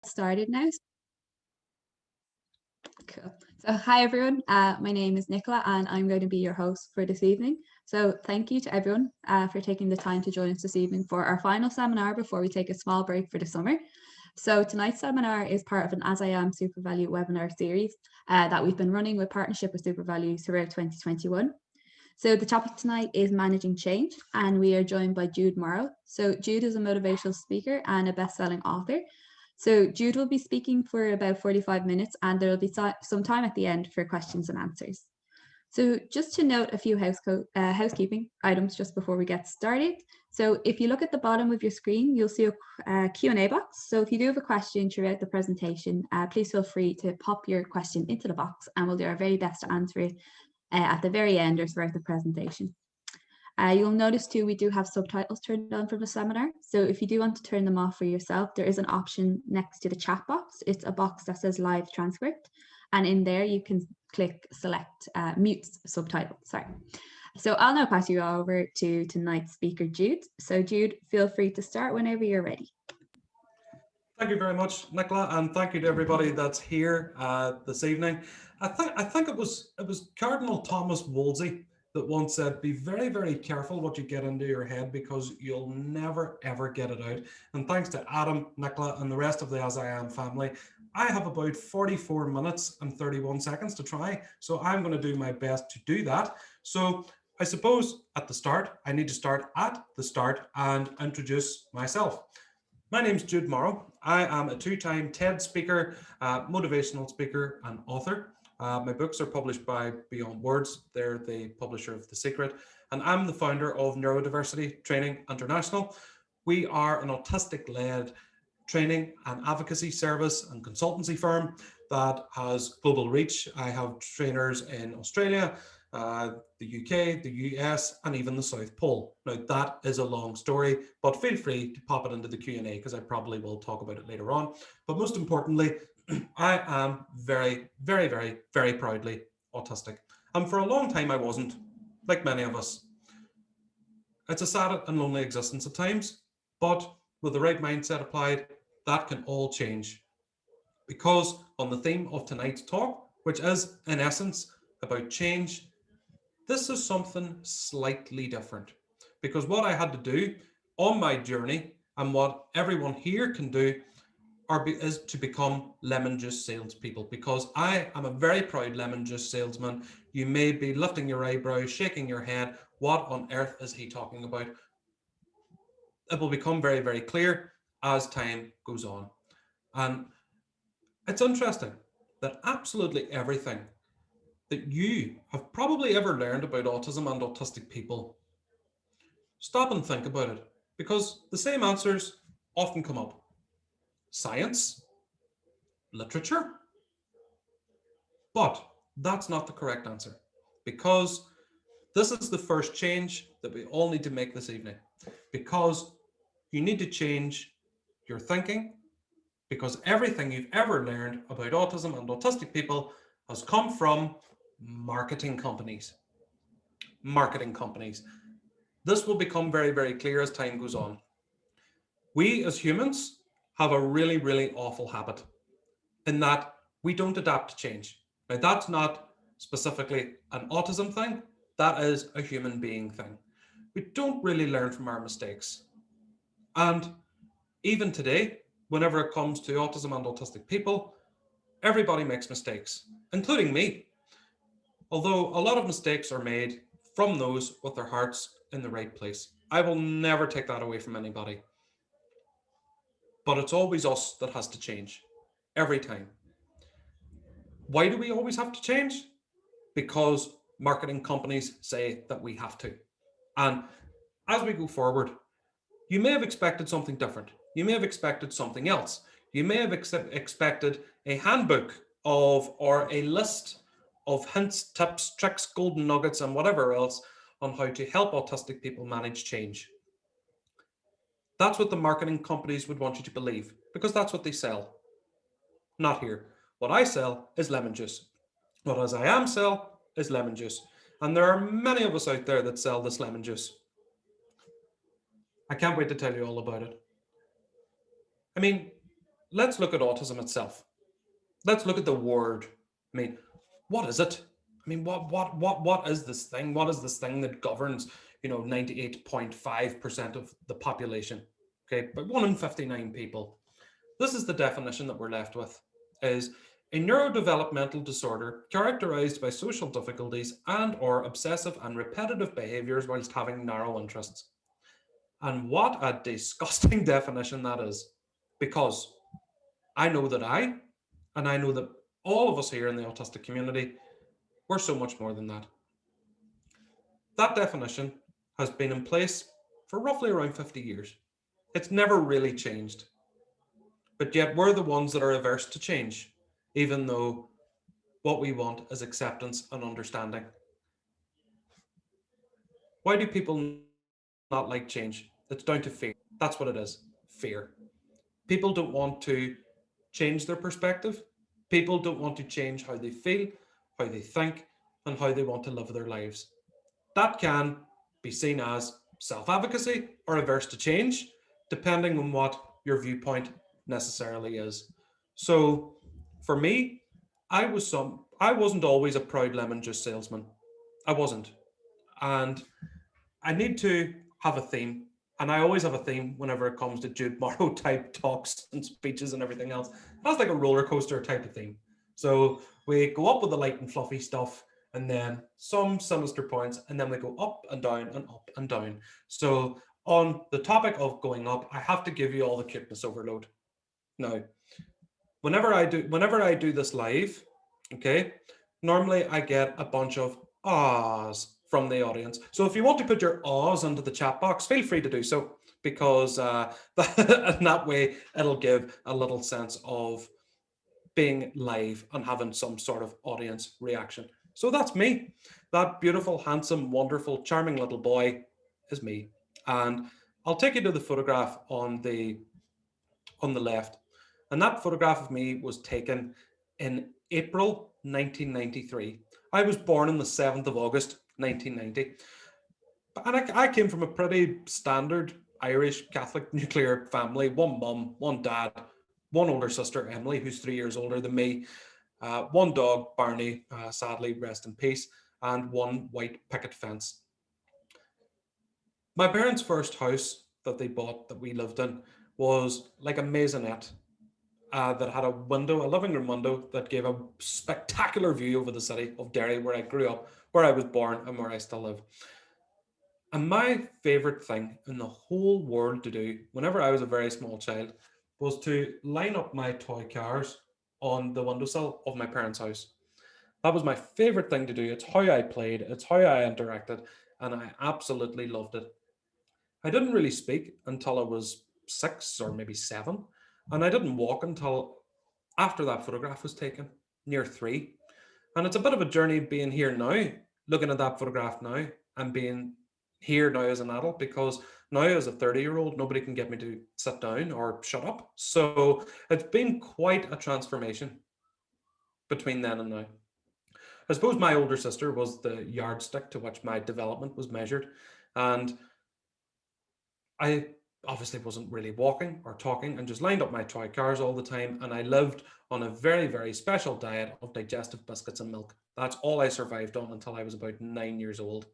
Started now. Cool. So hi everyone, my name is Nicola and I'm going to be your host for this evening. So thank you to everyone for taking the time to join us this evening for our final seminar before we take a small break for the summer. So tonight's seminar is part of an AsIAm SuperValu webinar series that we've been running with partnership with SuperValu throughout 2021. So the topic tonight is managing change, and we are joined by Jude Marrow. So Jude is a motivational speaker and a best-selling author. So Jude will be speaking for about 45 minutes and there will be some time at the end for questions and answers. So just to note a few housekeeping items just before we get started. So if you look at the bottom of your screen, you'll see a Q&A box. So if you do have a question throughout the presentation, please feel free to pop your question into the box and we'll do our very best to answer it at the very end or throughout the presentation. You'll notice too, we do have subtitles turned on for the seminar. So if you do want to turn them off for yourself, there is an option next to the chat box. It's a box that says live transcript. And in there you can click select mute subtitles. Sorry. So I'll now pass you over to tonight's speaker, Jude. So Jude, feel free to start whenever you're ready. Thank you very much, Nicola, and thank you to everybody that's here this evening. I think it was Cardinal Thomas Wolsey that once said, be very, very careful what you get into your head because you'll never, ever get it out. And thanks to Adam, Nicola, and the rest of the AsIAm family, I have about 44 minutes and 31 seconds to try. So I'm going to do my best to do that. So I suppose at the start, I need to start at the start and introduce myself. My name is Jude Morrow. I am a two-time TED speaker, motivational speaker, and author. My books are published by Beyond Words. They're the publisher of The Secret. And I'm the founder of Neurodiversity Training International. We are an autistic-led training and advocacy service and consultancy firm that has global reach. I have trainers in Australia, the UK, the US, and even the South Pole. Now that is a long story, but feel free to pop it into the Q&A because I probably will talk about it later on. But most importantly, I am very, very, very, very proudly autistic. And for a long time I wasn't, like many of us. It's a sad and lonely existence at times, but with the right mindset applied, that can all change. Because on the theme of tonight's talk, which is in essence about change, this is something slightly different. Because what I had to do on my journey and what everyone here can do is to become lemon juice salespeople, because I am a very proud lemon juice salesman. You may be lifting your eyebrows, shaking your head. What on earth is he talking about? It will become very, very clear as time goes on. And it's interesting that absolutely everything that you have probably ever learned about autism and autistic people, stop and think about it, because the same answers often come up. Science, literature, but that's not the correct answer, because this is the first change that we all need to make this evening, because you need to change your thinking, because everything you've ever learned about autism and autistic people has come from marketing companies. Marketing companies. This will become very, very clear as time goes on. We as humans have a really, really awful habit in that we don't adapt to change. Now, that's not specifically an autism thing. That is a human being thing. We don't really learn from our mistakes. And even today, whenever it comes to autism and autistic people, everybody makes mistakes, including me. Although a lot of mistakes are made from those with their hearts in the right place. I will never take that away from anybody. But it's always us that has to change, every time. Why do we always have to change? Because marketing companies say that we have to. And as we go forward, you may have expected something different. You may have expected something else. You may have expected a handbook or a list of hints, tips, tricks, golden nuggets, and whatever else on how to help autistic people manage change. That's what the marketing companies would want you to believe, because that's what they sell. Not here. What I sell is lemon juice. What AsIAm sell is lemon juice. And there are many of us out there that sell this lemon juice. I can't wait to tell you all about it. I mean, let's look at autism itself. Let's look at the word. I mean, what is it? I mean, what is this thing? What is this thing that governs, 98.5% of the population? Okay, but 1 in 59 people. This is the definition that we're left with, is a neurodevelopmental disorder characterized by social difficulties and or obsessive and repetitive behaviors whilst having narrow interests. And what a disgusting definition that is, because I know that and I know that all of us here in the autistic community, we're so much more than that. That definition has been in place for roughly around 50 years. It's never really changed. But yet we're the ones that are averse to change, even though what we want is acceptance and understanding. Why do people not like change? It's down to fear. That's what it is, fear. People don't want to change their perspective. People don't want to change how they feel, how they think, and how they want to live their lives. That can be seen as self-advocacy or averse to change, depending on what your viewpoint necessarily is. So for me, I wasn't always a proud lemon juice salesman. I wasn't. And I need to have a theme. And I always have a theme whenever it comes to Jude Morrow type talks and speeches and everything else. That's like a roller coaster type of theme. So we go up with the light and fluffy stuff, and then some sinister points, and then we go up and down and up and down. So on the topic of going up, I have to give you all the cuteness overload. Now, whenever I do this live, okay, normally I get a bunch of ahs from the audience. So if you want to put your ahs into the chat box, feel free to do so, because that way it'll give a little sense of being live and having some sort of audience reaction. So that's me. That beautiful, handsome, wonderful, charming little boy is me. And I'll take you to the photograph on the left. And that photograph of me was taken in April 1993. I was born on the 7th of August 1990. And I came from a pretty standard Irish Catholic nuclear family. One mum, one dad, one older sister, Emily, who's 3 years older than me, one dog, Barney, sadly rest in peace, and one white picket fence. My parents' first house that they bought that we lived in was like a maisonette. That had a window, a living room window that gave a spectacular view over the city of Derry, where I grew up, where I was born, and where I still live. And my favorite thing in the whole world to do, whenever I was a very small child, was to line up my toy cars on the windowsill of my parents' house. That was my favorite thing to do. It's how I played, it's how I interacted, and I absolutely loved it. I didn't really speak until I was 6 or maybe 7. And I didn't walk until after that photograph was taken, near 3. And it's a bit of a journey being here now, looking at that photograph now, and being here now as an adult, because now as a 30-year-old, nobody can get me to sit down or shut up. So it's been quite a transformation between then and now. I suppose my older sister was the yardstick to which my development was measured. And I obviously wasn't really walking or talking and just lined up my toy cars all the time. And I lived on a very, very special diet of digestive biscuits and milk. That's all I survived on until I was about 9 years old.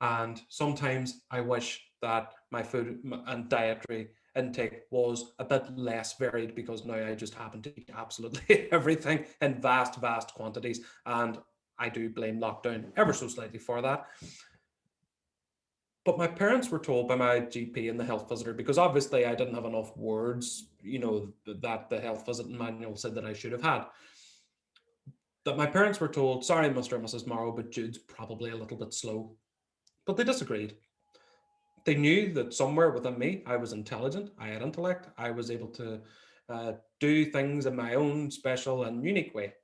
And sometimes I wish that my food and dietary intake was a bit less varied, because now I just happen to eat absolutely everything in vast, vast quantities. And I do blame lockdown ever so slightly for that. But my parents were told by my GP and the health visitor, because obviously I didn't have enough words, that the health visiting manual said that I should have had, that my parents were told, sorry, Mr. and Mrs. Morrow, but Jude's probably a little bit slow. But they disagreed. They knew that somewhere within me, I was intelligent, I had intellect, I was able to do things in my own special and unique way.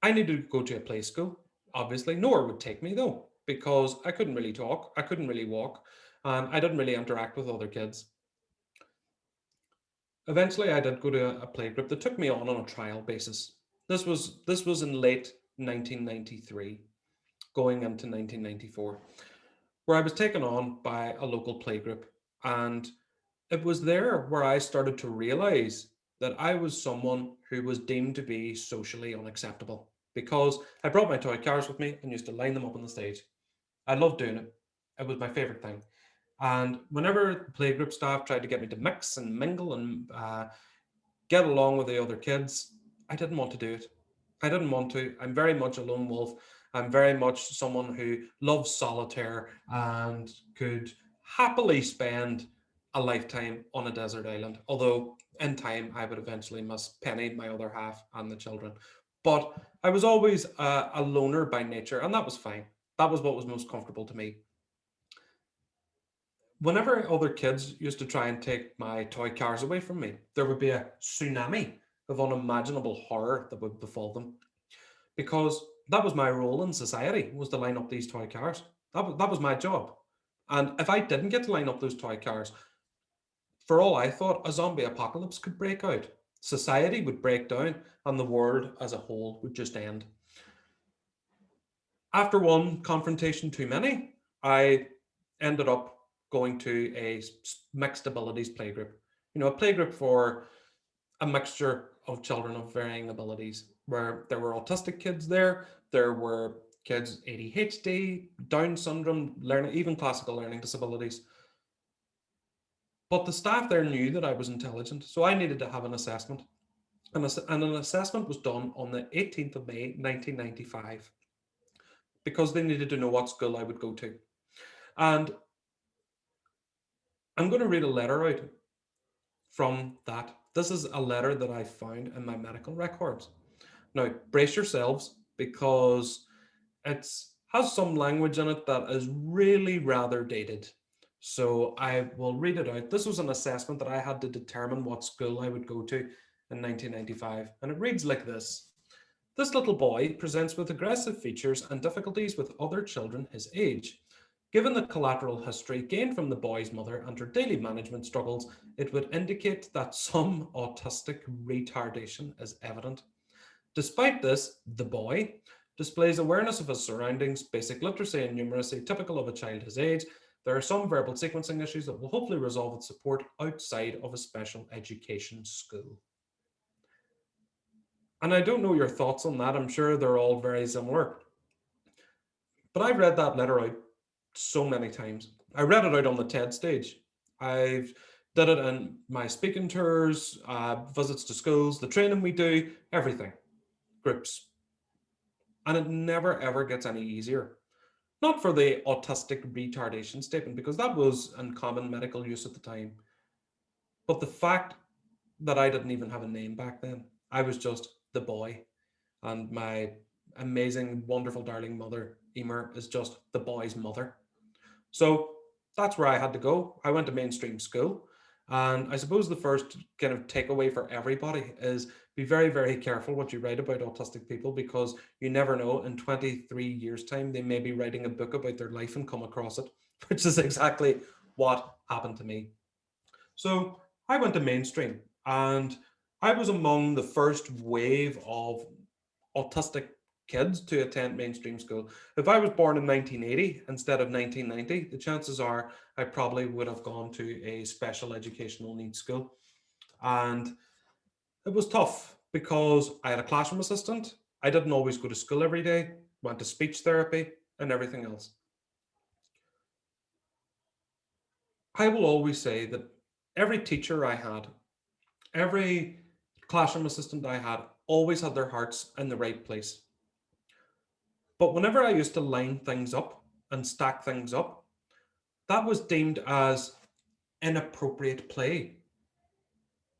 I needed to go to a play school. Obviously, nowhere would take me though, because I couldn't really talk, I couldn't really walk, and I didn't really interact with other kids. Eventually, I did go to a play group that took me on a trial basis. This was in late 1993, going into 1994, where I was taken on by a local play group, and it was there where I started to realize that I was someone who was deemed to be socially unacceptable because I brought my toy cars with me and used to line them up on the stage. I loved doing it. It was my favorite thing. And whenever the playgroup staff tried to get me to mix and mingle and get along with the other kids, I didn't want to do it. I didn't want to. I'm very much a lone wolf. I'm very much someone who loves solitaire and could happily spend a lifetime on a desert island. Although in time, I would eventually miss Penny, my other half, and the children. But I was always a loner by nature, and that was fine. That was what was most comfortable to me. Whenever other kids used to try and take my toy cars away from me, there would be a tsunami of unimaginable horror that would befall them because that was my role in society, was to line up these toy cars. That was my job. And if I didn't get to line up those toy cars, for all I thought, a zombie apocalypse could break out. Society would break down and the world as a whole would just end. After one confrontation too many, I ended up going to a mixed abilities playgroup. A playgroup for a mixture of children of varying abilities, where there were autistic kids there were kids ADHD, Down syndrome, learning, even classical learning disabilities. But the staff there knew that I was intelligent, so I needed to have an assessment. And an assessment was done on the 18th of May, 1995, because they needed to know what school I would go to. And I'm going to read a letter out from that. This is a letter that I found in my medical records. Now, brace yourselves because it has some language in it that is really rather dated. So I will read it out. This was an assessment that I had to determine what school I would go to in 1995. And it reads like this. This little boy presents with aggressive features and difficulties with other children his age. Given the collateral history gained from the boy's mother and her daily management struggles, it would indicate that some autistic retardation is evident. Despite this, the boy displays awareness of his surroundings, basic literacy and numeracy typical of a child his age. There are some verbal sequencing issues that will hopefully resolve with support outside of a special education school. And I don't know your thoughts on that. I'm sure they're all very similar. But I've read that letter out so many times. I read it out on the TED stage. I've did it in my speaking tours, visits to schools, the training we do, everything, groups. And it never ever gets any easier. Not for the autistic retardation statement, because that was in common medical use at the time, but the fact that I didn't even have a name back then. I was just the boy, and my amazing, wonderful, darling mother, Emer, is just the boy's mother. So that's where I had to go. I went to mainstream school. And I suppose the first kind of takeaway for everybody is be very, very careful what you write about autistic people, because you never know, in 23 years' time, they may be writing a book about their life and come across it, which is exactly what happened to me. So I went to mainstream and I was among the first wave of autistic kids to attend mainstream school. If I was born in 1980 instead of 1990, the chances are I probably would have gone to a special educational needs school. And it was tough because I had a classroom assistant. I didn't always go to school every day, went to speech therapy and everything else. I will always say that every teacher I had, every classroom assistant I had, always had their hearts in the right place. But whenever I used to line things up and stack things up, that was deemed as inappropriate play.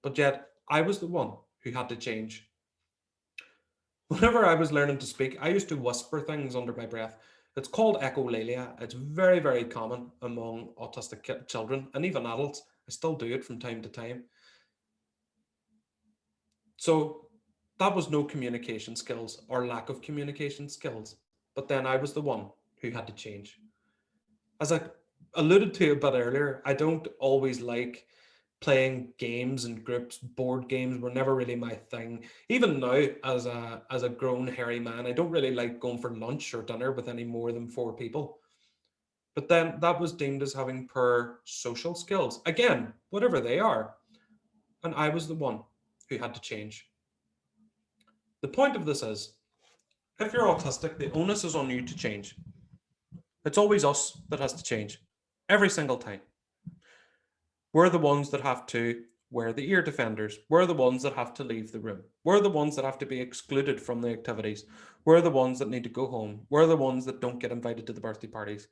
But yet I was the one who had to change. Whenever I was learning to speak, I used to whisper things under my breath. It's called echolalia. It's very, very common among autistic children and even adults. I still do it from time to time. So that was no communication skills or lack of communication skills. But then I was the one who had to change. As I alluded to a bit earlier, I don't always like playing games and groups. Board games were never really my thing. Even now, as a grown hairy man, I don't really like going for lunch or dinner with any more than 4 people. But then that was deemed as having poor social skills. Again, whatever they are. And I was the one who had to change. The point of this is, if you're autistic, the onus is on you to change. It's always us that has to change every single time. We're the ones that have to wear the ear defenders. We're the ones that have to leave the room. We're the ones that have to be excluded from the activities. We're the ones that need to go home. We're the ones that don't get invited to the birthday parties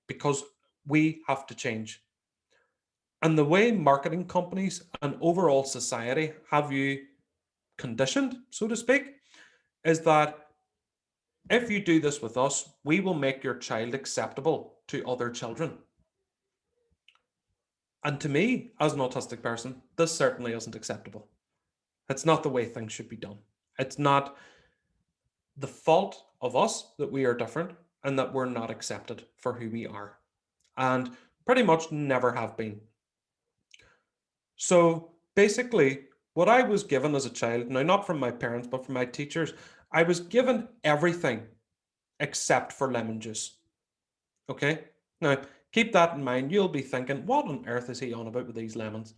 because we have to change. And the way marketing companies and overall society have you conditioned, so to speak, is that if you do this with us, we will make your child acceptable to other children. And to me, as an autistic person, this certainly isn't acceptable. It's not the way things should be done. It's not the fault of us that we are different and that we're not accepted for who we are. And pretty much never have been. So basically, what I was given as a child, now not from my parents, but from my teachers, I was given everything except for lemon juice. Okay? Now, keep that in mind. You'll be thinking, what on earth is he on about with these lemons?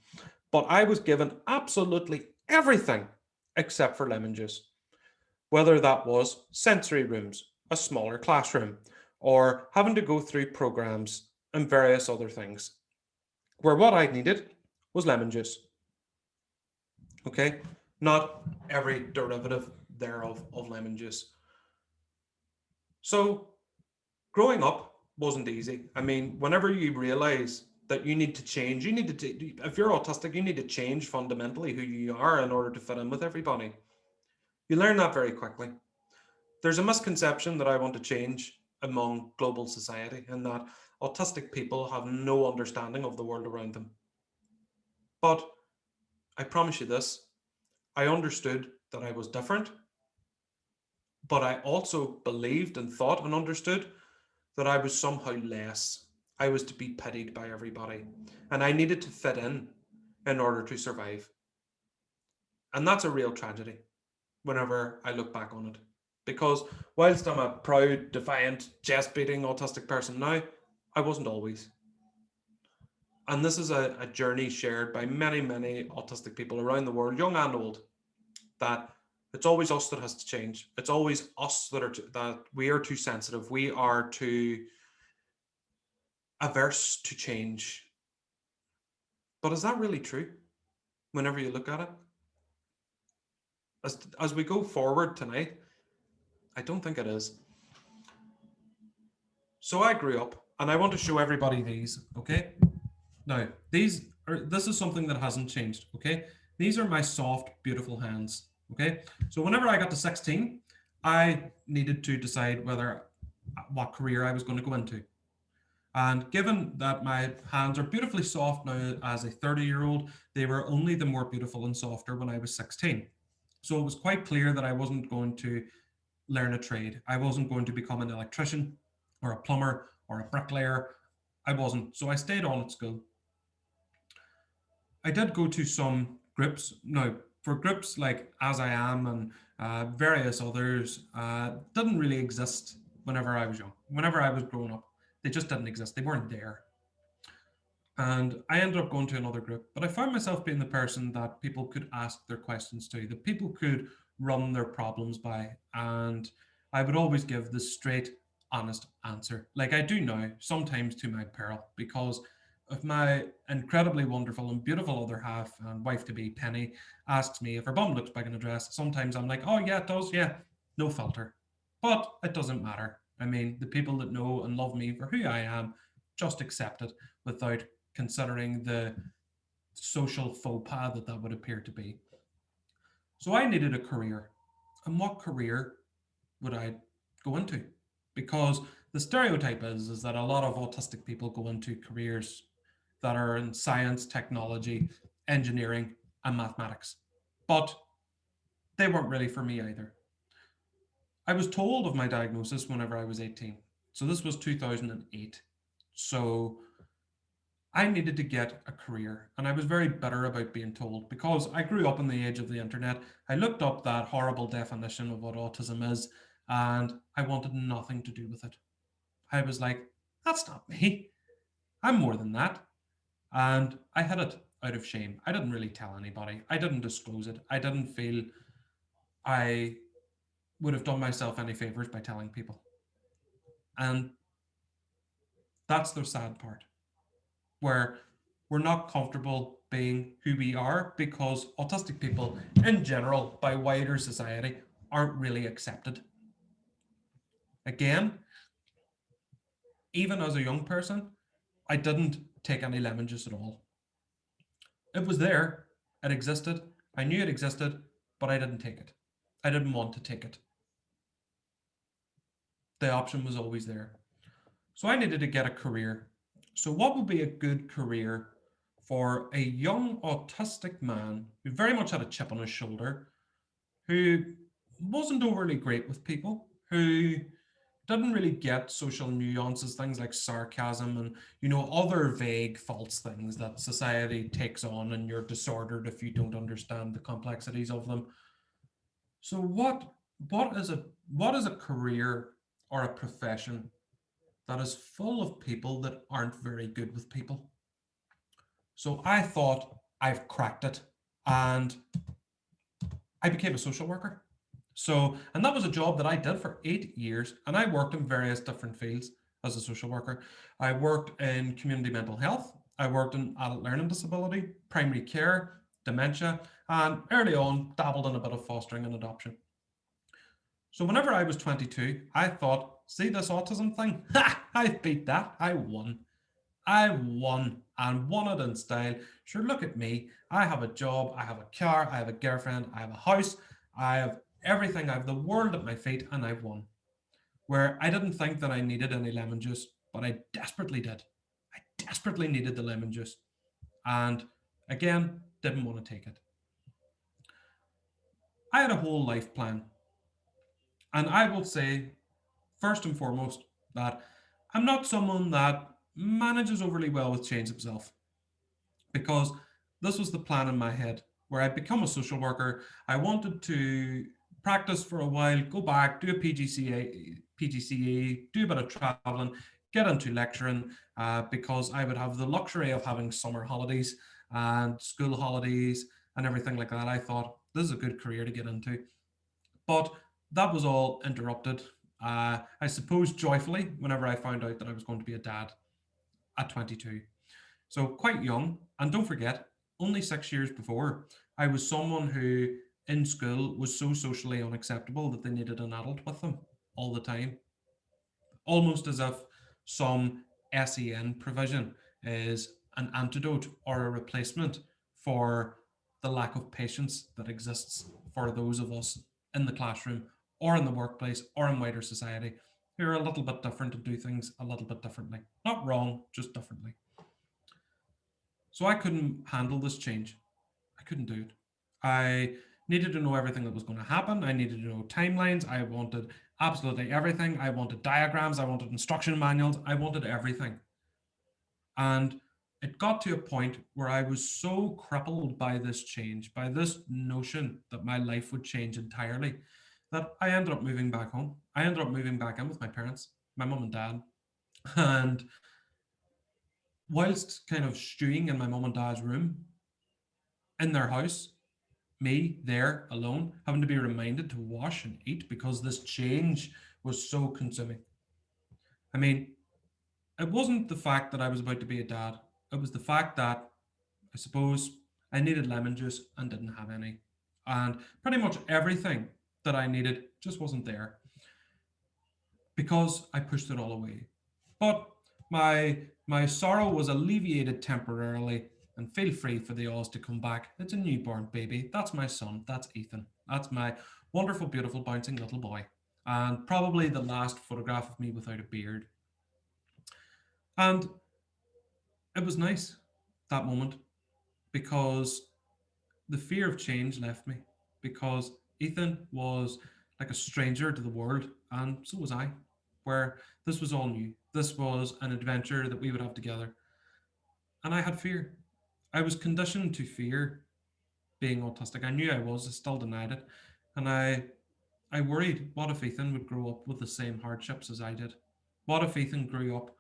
But I was given absolutely everything except for lemon juice. Whether that was sensory rooms, a smaller classroom, or having to go through programs and various other things, where what I needed was lemon juice. Okay? Not every derivative thereof of lemon juice. So growing up wasn't easy. I mean, whenever you realize that you need to change, you need to, if you're autistic, you need to change fundamentally who you are in order to fit in with everybody. You learn that very quickly. There's a misconception that I want to change among global society, in that autistic people have no understanding of the world around them. But I promise you this, I understood that I was different, but I also believed and thought and understood that I was somehow less. I was to be pitied by everybody, and I needed to fit in order to survive. And that's a real tragedy whenever I look back on it. Because whilst I'm a proud, defiant, chest-beating autistic person now, I wasn't always. And this is a journey shared by many, many autistic people around the world, young and old, that it's always us that has to change. It's always us that we are too sensitive. We are too averse to change. But is that really true whenever you look at it? As we go forward tonight, I don't think it is. So I grew up, and I want to show everybody these, okay? Now, this is something that hasn't changed, okay? These are my soft, beautiful hands, okay? So whenever I got to 16, I needed to decide what career I was going to go into. And given that my hands are beautifully soft now as a 30-year-old, they were only the more beautiful and softer when I was 16. So it was quite clear that I wasn't going to learn a trade. I wasn't going to become an electrician or a plumber or a bricklayer. I wasn't. So I stayed on at school. I did go to some groups. Now, for groups like AsIAm and various others, didn't really exist whenever I was young. Whenever I was growing up, they just didn't exist. They weren't there. And I ended up going to another group, but I found myself being the person that people could ask their questions to, that people could run their problems by. And I would always give the straight, honest answer, like I do now, sometimes to my peril, because if my incredibly wonderful and beautiful other half and wife-to-be Penny asks me if her bum looks big in a dress, sometimes I'm like, oh yeah, it does, yeah, no filter. But it doesn't matter. I mean, the people that know and love me for who I am just accept it without considering the social faux pas that would appear to be. So I needed a career. And what career would I go into? Because the stereotype is that a lot of autistic people go into careers that are in science, technology, engineering, and mathematics. But they weren't really for me either. I was told of my diagnosis whenever I was 18. So this was 2008. So I needed to get a career, and I was very bitter about being told, because I grew up in the age of the internet. I looked up that horrible definition of what autism is, and I wanted nothing to do with it. I was like, That's not me. I'm more than that. And I hid it out of shame. I didn't really tell anybody. I didn't disclose it. I didn't feel I would have done myself any favors by telling people. And that's the sad part, where we're not comfortable being who we are because autistic people in general, by wider society, aren't really accepted. Again, even as a young person, I didn't take any lemon juice at all. It was there, it existed, I knew it existed, but I didn't take it. I didn't want to take it. The option was always there. So I needed to get a career. So what would be a good career for a young autistic man who very much had a chip on his shoulder, who wasn't overly great with people, who didn't really get social nuances, things like sarcasm and, other vague false things that society takes on, and you're disordered if you don't understand the complexities of them. So what is a career or a profession that is full of people that aren't very good with people? So I thought, I've cracked it, and I became a social worker. And that was a job that I did for 8 years, and I worked in various different fields as a social worker. I worked in community mental health, I worked in adult learning disability, primary care, dementia, and early on dabbled in a bit of fostering and adoption. So whenever I was 22, I thought, see this autism thing? Ha! I beat that. I won. And won it in style. Sure, look at me. I have a job, I have a car, I have a girlfriend, I have a house, I have everything, I have the world at my feet, and I've won. Where I didn't think that I needed any lemon juice, but I desperately did. I desperately needed the lemon juice. And again, didn't want to take it. I had a whole life plan. And I will say, first and foremost, that I'm not someone that manages overly well with change himself, because this was the plan in my head where I'd become a social worker. I wanted to practice for a while, go back, do a PGCE, do a bit of traveling, get into lecturing, because I would have the luxury of having summer holidays and school holidays and everything like that. I thought this is a good career to get into. But that was all interrupted, I suppose joyfully, whenever I found out that I was going to be a dad at 22. So quite young. And don't forget, only 6 years before, I was someone who in school was so socially unacceptable that they needed an adult with them all the time. Almost as if some SEN provision is an antidote or a replacement for the lack of patience that exists for those of us in the classroom or in the workplace or in wider society who are a little bit different and do things a little bit differently. Not wrong, just differently. So I couldn't handle this change. I couldn't do it. I needed to know everything that was going to happen. I needed to know timelines. I wanted absolutely everything. I wanted diagrams. I wanted instruction manuals. I wanted everything. And it got to a point where I was so crippled by this change, by this notion that my life would change entirely, that I ended up moving back home. I ended up moving back in with my parents, my mum and dad. And whilst kind of stewing in my mum and dad's room, in their house, me there alone, having to be reminded to wash and eat because this change was so consuming. I mean, it wasn't the fact that I was about to be a dad. It was the fact that I suppose I needed lemon juice and didn't have any. And pretty much everything that I needed just wasn't there because I pushed it all away. But my sorrow was alleviated temporarily, and feel free for the Oz to come back. It's a newborn baby. That's my son. That's Ethan. That's my wonderful, beautiful, bouncing little boy. And probably the last photograph of me without a beard. And it was nice, that moment, because the fear of change left me, because Ethan was like a stranger to the world, and so was I, where this was all new. This was an adventure that we would have together. And I had fear. I was conditioned to fear being autistic. I knew I was, I still denied it. And I worried, what if Ethan would grow up with the same hardships as I did? What if Ethan grew up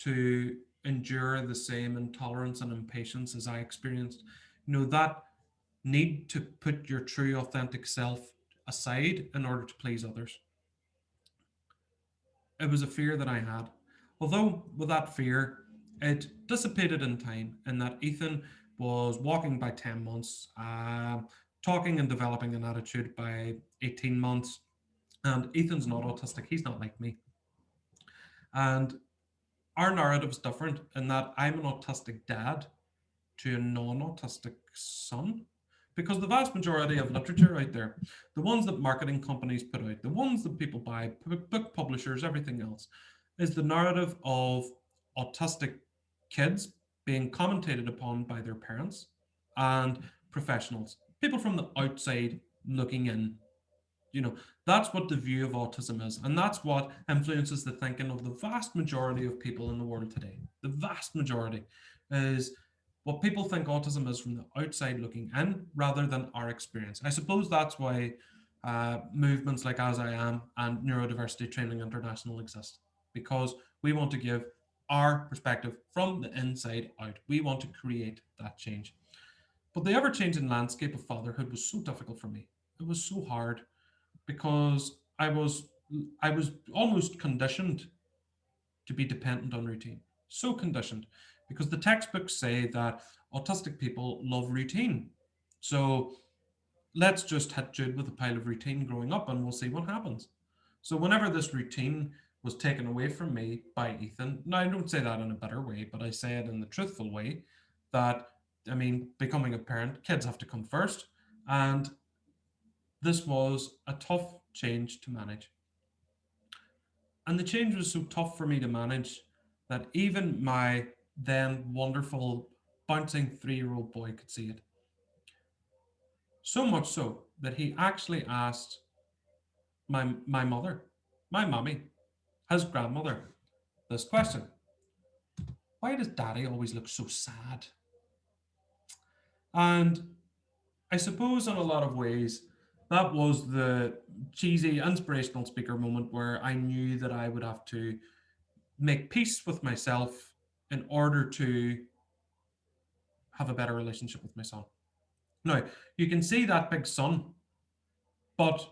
to endure the same intolerance and impatience as I experienced. That need to put your true authentic self aside in order to please others. It was a fear that I had. Although with that fear, it dissipated in time, in that Ethan was walking by 10 months, talking and developing an attitude by 18 months. And Ethan's not autistic, he's not like me. And our narrative is different in that I'm an autistic dad to a non-autistic son. Because the vast majority of literature out there, the ones that marketing companies put out, the ones that people buy, book publishers, everything else, is the narrative of autistic kids being commentated upon by their parents and professionals, people from the outside looking in. That's what the view of autism is, and that's what influences the thinking of the vast majority of people in the world today. The vast majority is what people think autism is from the outside looking in rather than our experience. I suppose that's why movements like AsIAm and Neurodiversity Training International exist, because we want to give our perspective from the inside out. We want to create that change. But the ever-changing landscape of fatherhood was so difficult for me. It was so hard because I was almost conditioned to be dependent on routine. So conditioned, because the textbooks say that autistic people love routine. So let's just hit Jude with a pile of routine growing up and we'll see what happens. So whenever this routine was taken away from me by Ethan, now I don't say that in a bitter way, but I say it in the truthful way that, becoming a parent, kids have to come first. And this was a tough change to manage. And the change was so tough for me to manage that even my then wonderful, bouncing 3-year-old boy could see it. So much so that he actually asked my mother, my mommy, his grandmother, this question: why does daddy always look so sad? And I suppose in a lot of ways, that was the cheesy inspirational speaker moment where I knew that I would have to make peace with myself in order to have a better relationship with my son. Now, you can see that big sun, but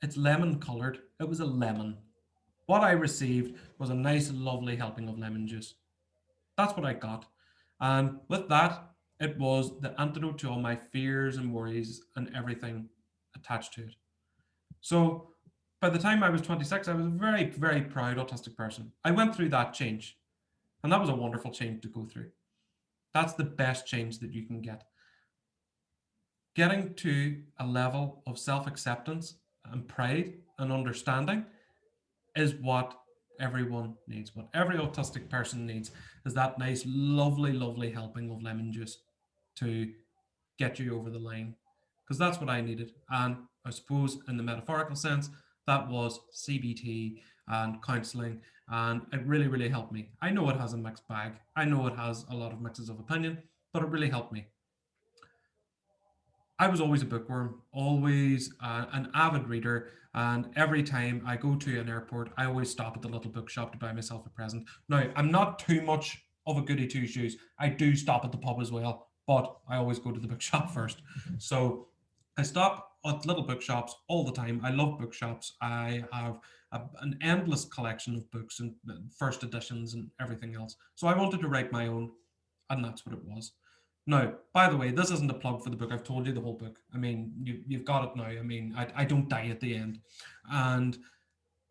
it's lemon colored. It was a lemon. What I received was a nice, lovely helping of lemon juice. That's what I got. And with that, it was the antidote to all my fears and worries and everything attached to it. So by the time I was 26, I was a very, very proud autistic person. I went through that change, and that was a wonderful change to go through. That's the best change that you can get. Getting to a level of self-acceptance and pride and understanding is what everyone needs. What every autistic person needs is that nice, lovely, lovely helping of lemon juice to get you over the line. Because that's what I needed. And I suppose in the metaphorical sense, that was CBT and counseling. And it really, really helped me. I know it has a mixed bag. I know it has a lot of mixes of opinion, but it really helped me. I was always a bookworm, always an avid reader. And every time I go to an airport, I always stop at the little bookshop to buy myself a present. Now, I'm not too much of a goody two shoes. I do stop at the pub as well, but I always go to the bookshop first. So I stop at little bookshops all the time. I love bookshops. I have an endless collection of books and first editions and everything else. So I wanted to write my own, and that's what it was. Now, by the way, this isn't a plug for the book. I've told you the whole book. You've got it now. I don't die at the end. And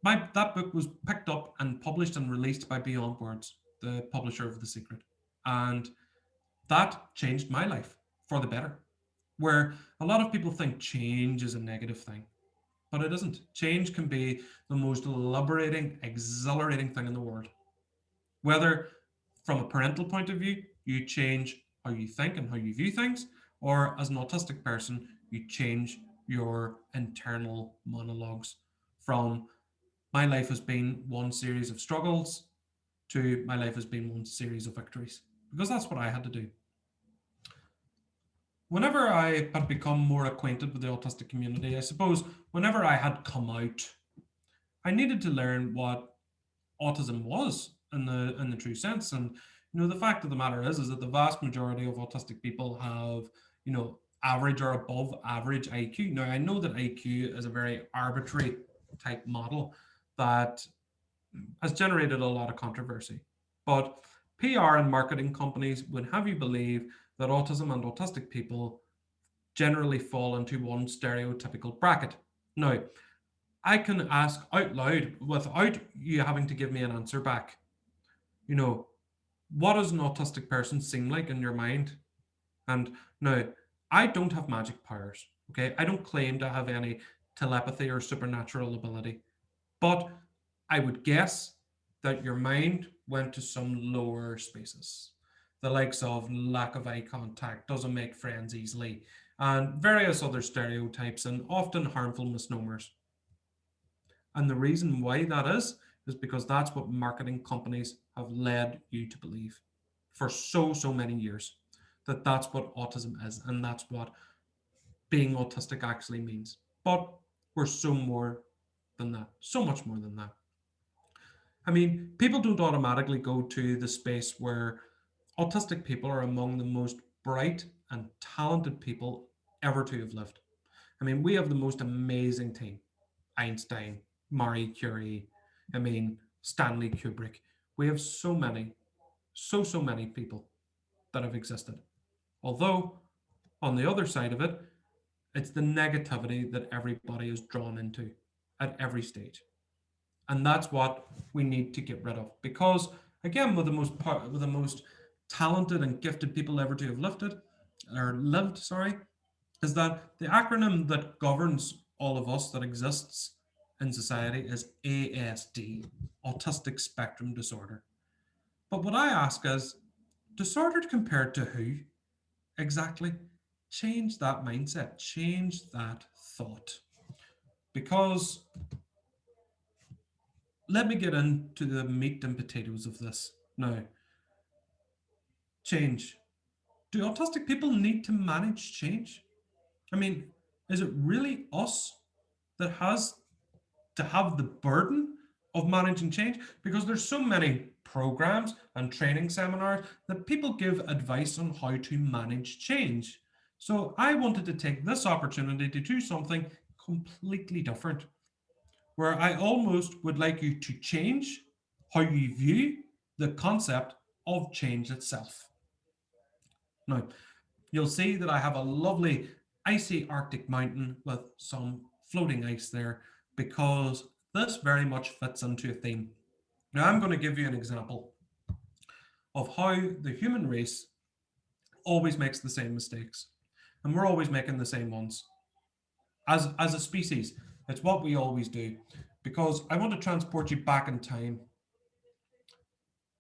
that book was picked up and published and released by Beyond Words, the publisher of The Secret. And that changed my life for the better. Where a lot of people think change is a negative thing, but it isn't. Change can be the most liberating, exhilarating thing in the world. Whether from a parental point of view, you change how you think and how you view things, or as an autistic person, you change your internal monologues from my life has been one series of struggles to my life has been one series of victories, because that's what I had to do. Whenever I had become more acquainted with the autistic community, I suppose whenever I had come out, I needed to learn what autism was in the true sense. And the fact of the matter is that the vast majority of autistic people have average or above average IQ. Now, I know that IQ is a very arbitrary type model that has generated a lot of controversy, but PR and marketing companies would have you believe that autism and autistic people generally fall into one stereotypical bracket. Now, I can ask out loud without you having to give me an answer back. What does an autistic person seem like in your mind? And now, I don't have magic powers, okay? I don't claim to have any telepathy or supernatural ability, but I would guess that your mind went to some lower spaces. The likes of lack of eye contact, doesn't make friends easily, and various other stereotypes and often harmful misnomers. And the reason why that is because that's what marketing companies have led you to believe for so many years, that that's what autism is, and that's what being autistic actually means. But we're so more than that, so much more than that. I mean, people don't automatically go to the space where autistic people are among the most bright and talented people ever to have lived. I mean, we have the most amazing team. Einstein, Marie Curie, Stanley Kubrick. We have so many, so many people that have existed. Although, on the other side of it, it's the negativity that everybody is drawn into at every stage. And that's what we need to get rid of. Because, again, with the most talented and gifted people ever to have lived, is that the acronym that governs all of us that exists in society is ASD, Autistic Spectrum Disorder. But what I ask is, disordered compared to who exactly? Change that mindset, change that thought. Because let me get into the meat and potatoes of this now. Change. Do autistic people need to manage change? I mean, is it really us that has to have the burden of managing change? Because there's so many programs and training seminars that people give advice on how to manage change. So I wanted to take this opportunity to do something completely different, where I almost would like you to change how you view the concept of change itself. Now, you'll see that I have a lovely icy Arctic mountain with some floating ice there, because this very much fits into a theme. Now, I'm going to give you an example of how the human race always makes the same mistakes, and we're always making the same ones. As a species, it's what we always do, because I want to transport you back in time,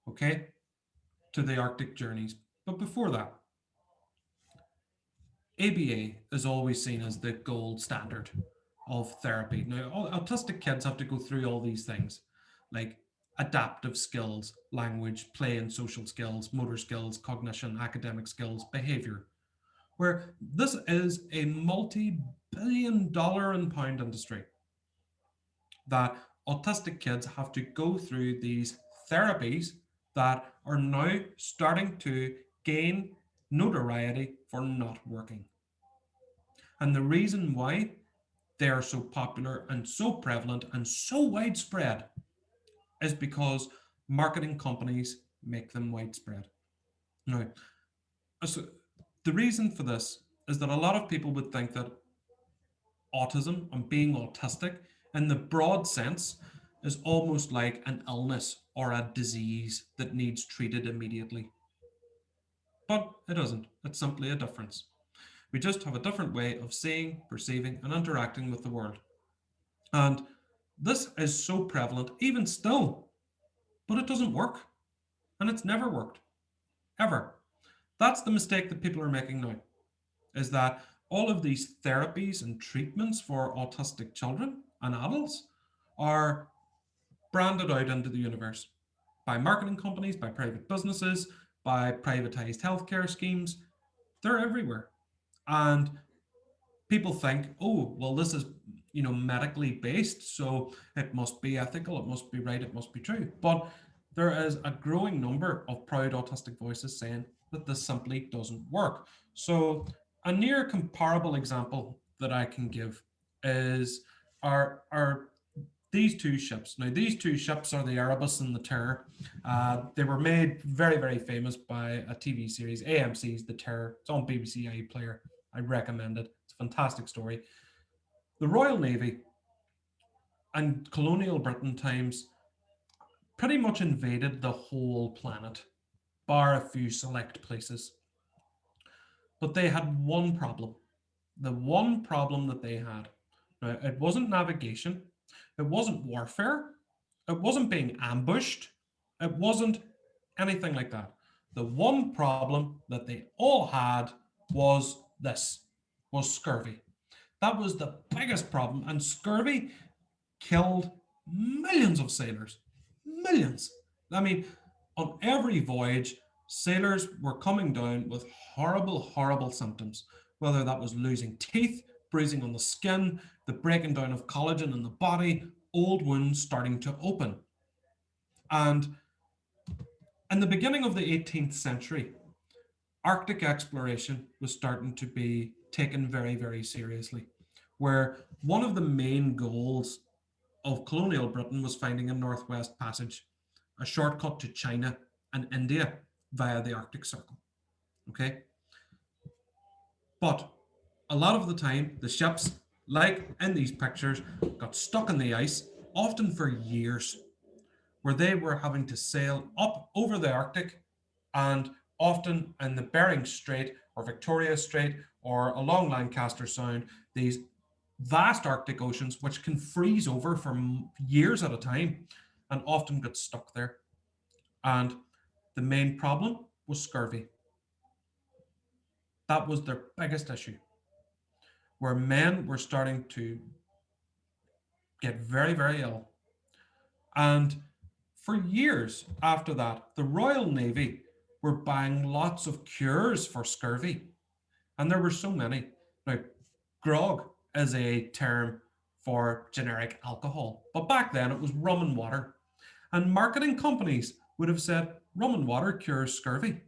okay, to the Arctic journeys. But before that, ABA is always seen as the gold standard of therapy. Now, autistic kids have to go through all these things like adaptive skills, language, play and social skills, motor skills, cognition, academic skills, behavior, where this is a multi-billion-dollar and pound industry that autistic kids have to go through these therapies that are now starting to gain notoriety for not working. And the reason why they are so popular and so prevalent and so widespread is because marketing companies make them widespread. Now, so the reason for this is that a lot of people would think that autism and being autistic in the broad sense is almost like an illness or a disease that needs treated immediately. But it isn't. It's simply a difference. We just have a different way of seeing, perceiving, and interacting with the world. And this is so prevalent even still, but it doesn't work. And it's never worked, ever. That's the mistake that people are making now, is that all of these therapies and treatments for autistic children and adults are branded out into the universe by marketing companies, by private businesses, by privatized healthcare schemes. They're everywhere. And people think, oh, well, this is, medically based, so it must be ethical, it must be right, it must be true. But there is a growing number of proud autistic voices saying that this simply doesn't work. So a near comparable example that I can give is our these two ships. Now, these two ships are the Erebus and the Terror. They were made very, very famous by a TV series, AMC's The Terror. It's on BBC iPlayer. I recommend it. It's a fantastic story. The Royal Navy and colonial Britain times pretty much invaded the whole planet, bar a few select places. But they had one problem. The one problem that they had, now, it wasn't navigation, it wasn't warfare, it wasn't being ambushed, it wasn't anything like that. The one problem that they all had was this, was scurvy. That was the biggest problem, and scurvy killed millions of sailors. Millions. I mean, on every voyage, sailors were coming down with horrible, horrible symptoms, whether that was losing teeth, bruising on the skin, the breaking down of collagen in the body, old wounds starting to open. And in the beginning of the 18th century, Arctic exploration was starting to be taken very, very seriously, where one of the main goals of colonial Britain was finding a Northwest Passage, a shortcut to China and India via the Arctic Circle. Okay? But a lot of the time, the ships, like in these pictures, got stuck in the ice, often for years, where they were having to sail up over the Arctic and often in the Bering Strait or Victoria Strait or along Lancaster Sound, these vast Arctic oceans, which can freeze over for years at a time and often get stuck there. And the main problem was scurvy. That was their biggest issue, where men were starting to get very, very ill. And for years after that, the Royal Navy were buying lots of cures for scurvy. And there were so many. Now, grog is a term for generic alcohol, but back then it was rum and water. And marketing companies would have said rum and water cures scurvy,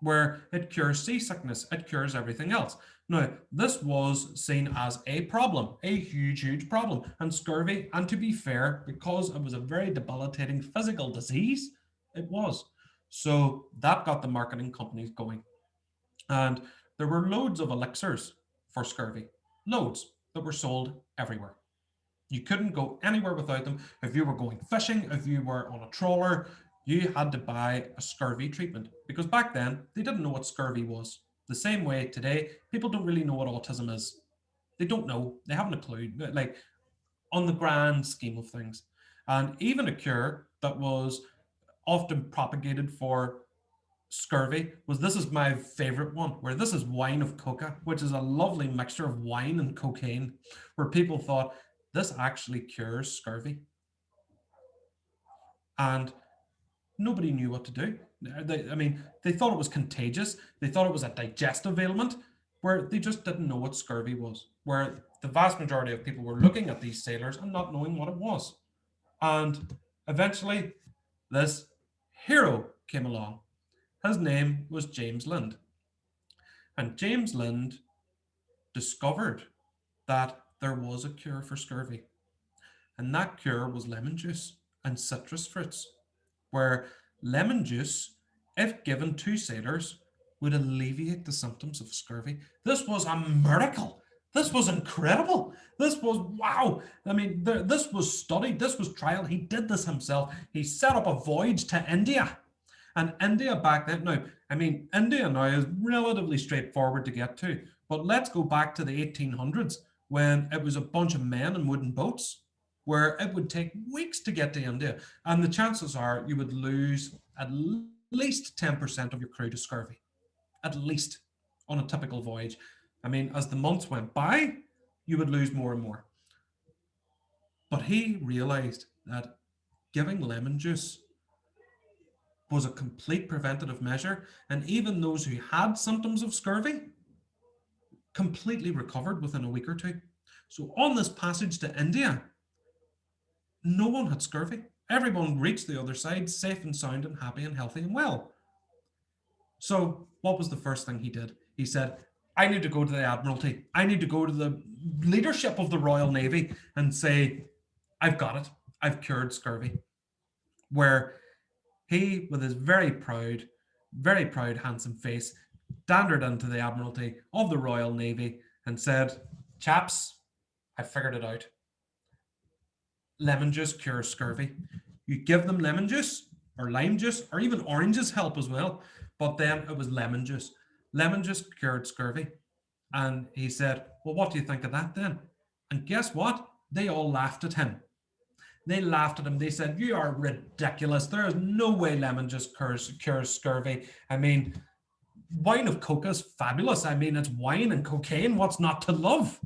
where it cures seasickness, it cures everything else. Now, this was seen as a problem, a huge, huge problem. And scurvy, and to be fair, because it was a very debilitating physical disease, it was. So that got the marketing companies going. And there were loads of elixirs for scurvy, loads that were sold everywhere. You couldn't go anywhere without them. If you were going fishing, if you were on a trawler, you had to buy a scurvy treatment, because back then they didn't know what scurvy was. The same way today, people don't really know what autism is. They don't know. They haven't a clue, like on the grand scheme of things. And even a cure that was often propagated for scurvy was, this is my favorite one, where this is wine of coca, which is a lovely mixture of wine and cocaine, where people thought this actually cures scurvy. And nobody knew what to do. They thought it was contagious. They thought it was a digestive ailment, where they just didn't know what scurvy was, where the vast majority of people were looking at these sailors and not knowing what it was. And eventually, this hero came along. His name was James Lind. And James Lind discovered that there was a cure for scurvy. And that cure was lemon juice and citrus fruits, where lemon juice, if given to sailors, would alleviate the symptoms of scurvy. This was a miracle. This was incredible. This was wow. This was studied. This was trial. He did this himself. He set up a voyage to India. And India back then, India now is relatively straightforward to get to. But let's go back to the 1800s, when it was a bunch of men in wooden boats, where it would take weeks to get to India. And the chances are you would lose at least 10% of your crew to scurvy, at least, on a typical voyage. As the months went by, you would lose more and more. But he realized that giving lemon juice was a complete preventative measure, and even those who had symptoms of scurvy completely recovered within a week or two. So on this passage to India, no one had scurvy. Everyone reached the other side safe and sound and happy and healthy and well. So what was the first thing he did? He said, I need to go to the Admiralty. I need to go to the leadership of the Royal Navy and say, I've got it. I've cured scurvy. Where he, with his very proud, handsome face, dandered into the Admiralty of the Royal Navy and said, chaps, I figured it out. Lemon juice cures scurvy. You give them lemon juice or lime juice or even oranges help as well. But then it was lemon juice. Lemon juice cured scurvy. And he said, well, what do you think of that then? And guess what? They all laughed at him. They laughed at him. They said, you are ridiculous. There is no way lemon juice cures scurvy. I mean, wine of coca is fabulous. I mean, it's wine and cocaine. What's not to love?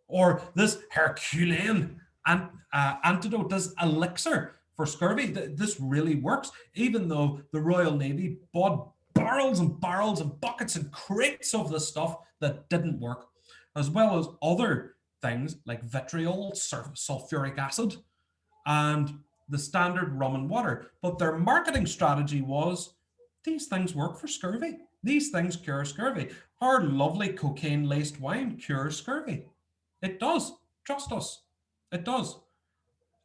Or this Herculean antidote, this elixir for scurvy. This really works, even though the Royal Navy bought barrels and barrels and buckets and crates of this stuff that didn't work, as well as other things like vitriol, sulfuric acid, and the standard rum and water. But their marketing strategy was, these things work for scurvy. These things cure scurvy. Our lovely cocaine-laced wine cures scurvy. It does. Trust us. It does.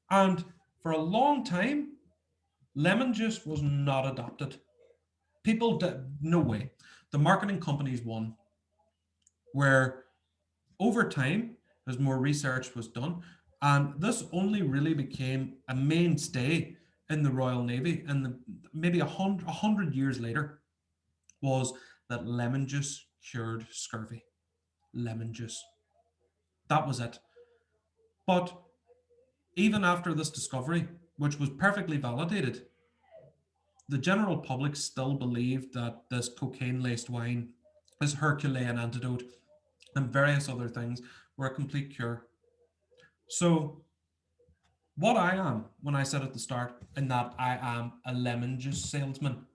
And for a long time, lemon juice was not adopted. People did, no way. The marketing companies won. Where over time, as more research was done, and this only really became a mainstay in the Royal Navy, and maybe 100 years later, was that lemon juice cured scurvy. Lemon juice. That was it. But even after this discovery, which was perfectly validated, the general public still believed that this cocaine-laced wine, this Herculean antidote, and various other things were a complete cure. So what I am, when I said at the start, in that I am a lemon juice salesman,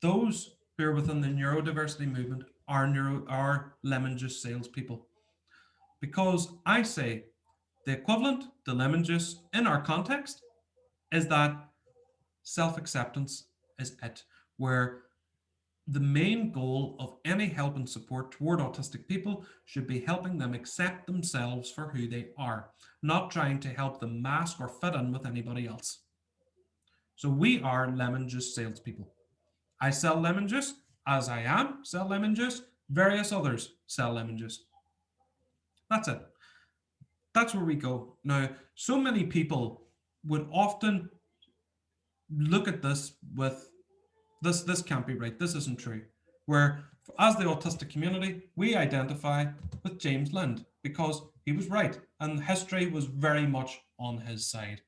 those who are within the neurodiversity movement are lemon juice salespeople. Because I say the equivalent to lemon juice in our context is that self-acceptance is it, where the main goal of any help and support toward autistic people should be helping them accept themselves for who they are, not trying to help them mask or fit in with anybody else. So we are lemon juice salespeople. I sell lemon juice, AsIAm sell lemon juice, various others sell lemon juice. That's it. That's where we go. Now, so many people would often look at this with, this can't be right, this isn't true. Where, as the autistic community, we identify with James Lind because he was right and history was very much on his side.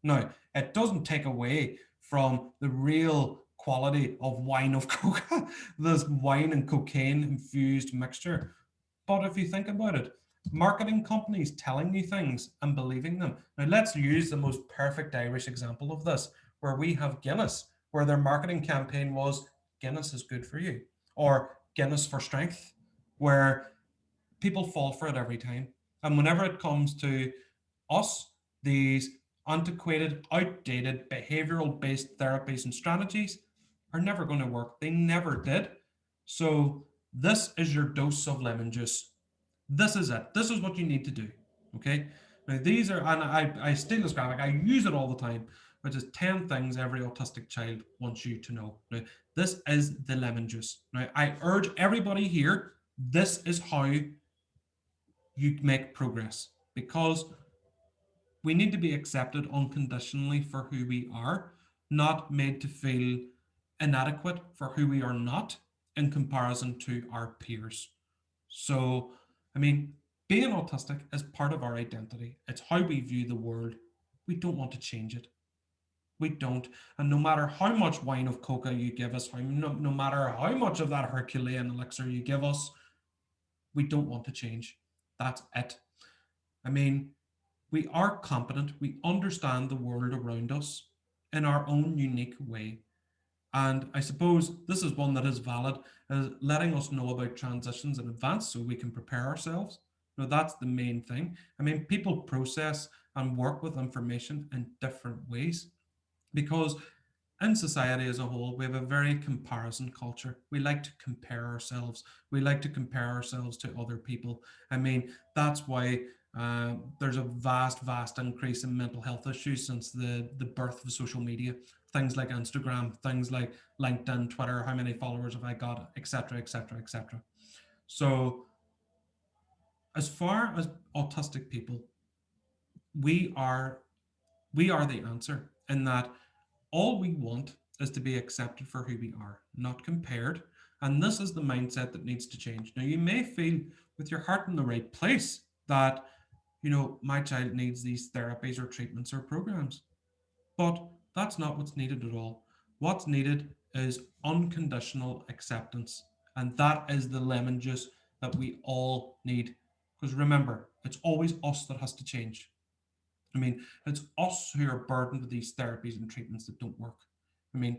Now, it doesn't take away from the real quality of wine of coca, this wine and cocaine infused mixture. But if you think about it, marketing companies telling you things and believing them. Now, let's use the most perfect Irish example of this, where we have Guinness, where their marketing campaign was Guinness is good for you, or Guinness for strength, where people fall for it every time. And whenever it comes to us, these antiquated, outdated, behavioral-based therapies and strategies are never going to work. They never did. So this is your dose of lemon juice. This is it. This is what you need to do. Okay. Now these are, and I steal this graphic, I use it all the time, which is 10 things every autistic child wants you to know. Now, this is the lemon juice. Now, I urge everybody here, this is how you make progress, because we need to be accepted unconditionally for who we are, not made to feel inadequate for who we are not in comparison to our peers. So, I mean, being autistic is part of our identity. It's how we view the world. We don't want to change it. We don't. And no matter how much wine of coca you give us, no matter how much of that Herculean elixir you give us, we don't want to change. That's it. I mean, we are competent. We understand the world around us in our own unique way. And I suppose this is one that is valid, is letting us know about transitions in advance so we can prepare ourselves. Now, that's the main thing. I mean, people process and work with information in different ways. Because in society as a whole, we have a very comparison culture. We like to compare ourselves. We like to compare ourselves to other people. I mean, that's why there's a vast increase in mental health issues since the birth of social media. Things like Instagram, things like LinkedIn, Twitter, how many followers have I got, etc., etc., etc. So, as far as autistic people, we are we are the answer in that all we want is to be accepted for who we are, not compared. And this is the mindset that needs to change. Now, you may feel with your heart in the right place that, my child needs these therapies or treatments or programs, but that's not what's needed at all. What's needed is unconditional acceptance. And that is the lemon juice that we all need. Because remember, it's always us that has to change. I mean, it's us who are burdened with these therapies and treatments that don't work. I mean,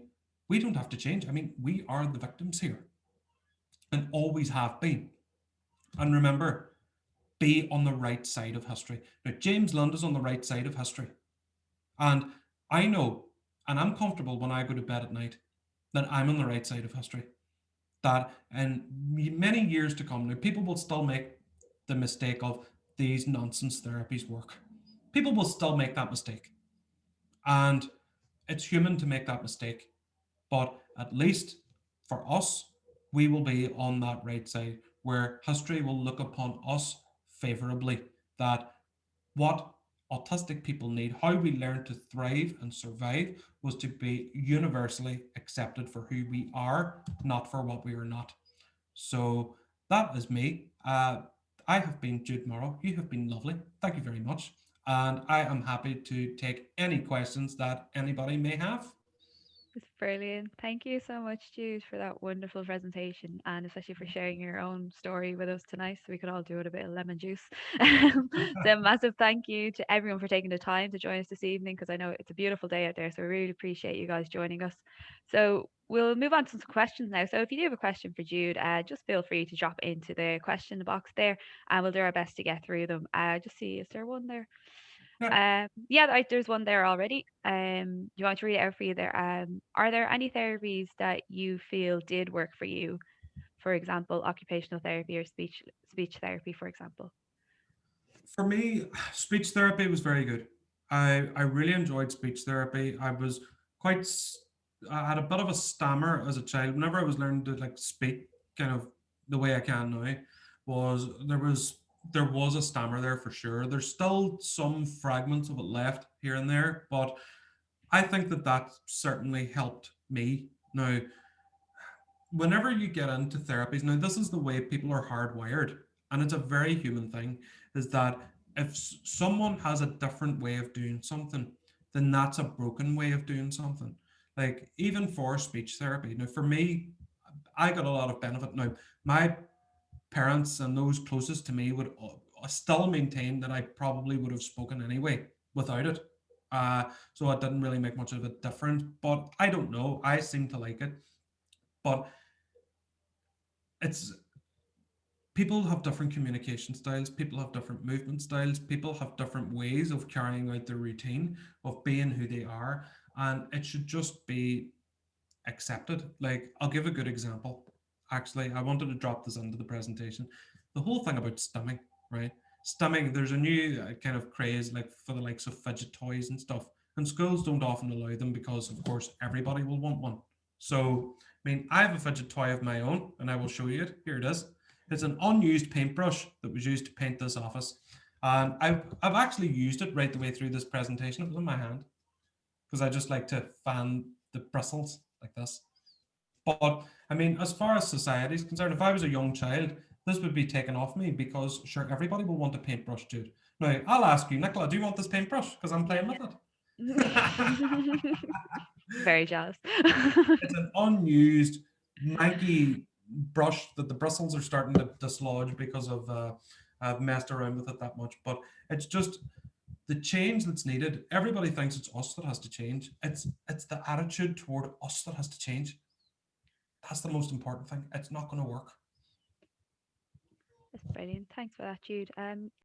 we don't have to change. I mean, we are the victims here and always have been. And remember, be on the right side of history. Now, James Lund is on the right side of history. And I know, and I'm comfortable when I go to bed at night, that I'm on the right side of history. That in many years to come, now people will still make the mistake of these nonsense therapies work. People will still make that mistake. And it's human to make that mistake. But at least for us, we will be on that right side where history will look upon us favorably. That what autistic people need, how we learn to thrive and survive, was to be universally accepted for who we are, not for what we are not. So that is me. I have been Jude Morrow. You have been lovely. Thank you very much. And I am happy to take any questions that anybody may have. It's brilliant. Thank you so much, Jude, for that wonderful presentation and especially for sharing your own story with us tonight so we could all do it a bit of lemon juice. So, a massive thank you to everyone for taking the time to join us this evening because I know it's a beautiful day out there. So, we really appreciate you guys joining us. So, we'll move on to some questions now. So, if you do have a question for Jude, just feel free to drop into the question box there and we'll do our best to get through them. Just see, is there one there? Yeah, there's one there already. Do you want to read it out for you there? Are there any therapies that you feel did work for you? For example, occupational therapy or speech therapy, for example. For me, speech therapy was very good. I really enjoyed speech therapy. Quite I had a bit of a stammer as a child. Whenever I was learning to like speak kind of the way I can now, was there was a stammer there for sure. There's still some fragments of it left here and there, but I think that certainly helped me. Now, whenever you get into therapies, now this is the way people are hardwired, and it's a very human thing, is that if someone has a different way of doing something, then that's a broken way of doing something. Like even for speech therapy. Now, for me, I got a lot of benefit. Now, my parents and those closest to me would still maintain that I probably would have spoken anyway without it. So it didn't really make much of a difference. But I don't know. I seem to like it. But it's people have different communication styles, people have different movement styles, people have different ways of carrying out their routine, of being who they are, and it should just be accepted. Like, I'll give a good example. Actually, I wanted to drop this into the presentation. The whole thing about stimming, right? Stimming, there's a new kind of craze like for the likes of fidget toys and stuff, and schools don't often allow them because, of course, everybody will want one. So, I mean, I have a fidget toy of my own, and I will show you it. Here it is. It's an unused paintbrush that was used to paint this office. And I've actually used it right the way through this presentation. It was in my hand because I just like to fan the bristles like this. But I mean, as far as society is concerned, if I was a young child, this would be taken off me because sure, everybody will want a paintbrush, dude. Now, I'll ask you, Nicola, do you want this paintbrush? Because I'm playing with it. Very jealous. It's an unused manky brush that the bristles are starting to dislodge because of I've messed around with it that much. But it's just the change that's needed. Everybody thinks it's us that has to change. It's the attitude toward us that has to change. That's the most important thing. It's not going to work. That's brilliant. Thanks for that, Jude.